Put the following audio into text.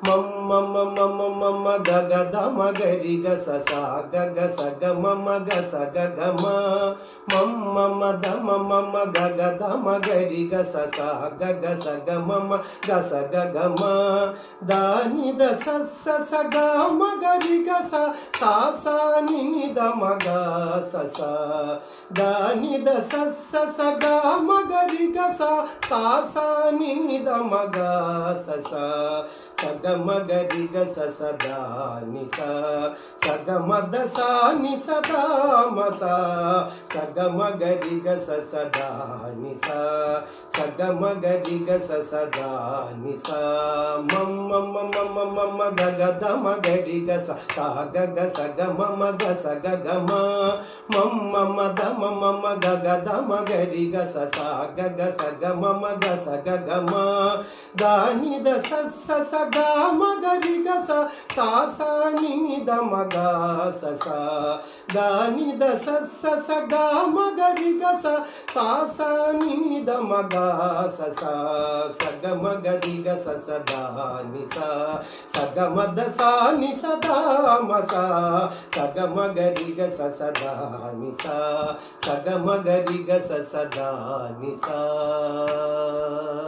మమ్మ మమ మమ గగ దమ గరి గ స స గగ స గ మమ గ స గ గ మ మమ్మ మద మమ గగ దమ గరి గ స స గగ స గ మమ గ స గ గ మ దాని ద స స స గ మ గరి గ స సా సా ని ని ద మ గ స స దాని ద స స స గ మ గరి గ స సా సా ని ని ద మ గ స స స గ మ గరి గ స స ద ని స స గ మ ద స ని స ద మ స స గ మ గరి గ స స ద ని స స గ మ గరి గ స స ద ని స మమ్మ మమ మమ గ గ ద మ గరి గ స త గ గ స గ మమ గ స గ గ మ మమ్మ మద మమ గ గ ద మ గరి గ స స గ గ స గ మమ గ స గ గ మ దాని ద స స స గ మ గరి గ స సా సా ని ని ద మ గ స స దాని ద స స స గ మ గరి గ స సా సా ని ని ద మ గ స స స గ మ గరి గ స స ద ని స స గ మ ద స ని స ద మ స స గ మ గరి గ స స ద ని స స గ మ గరి గ స స ద ని స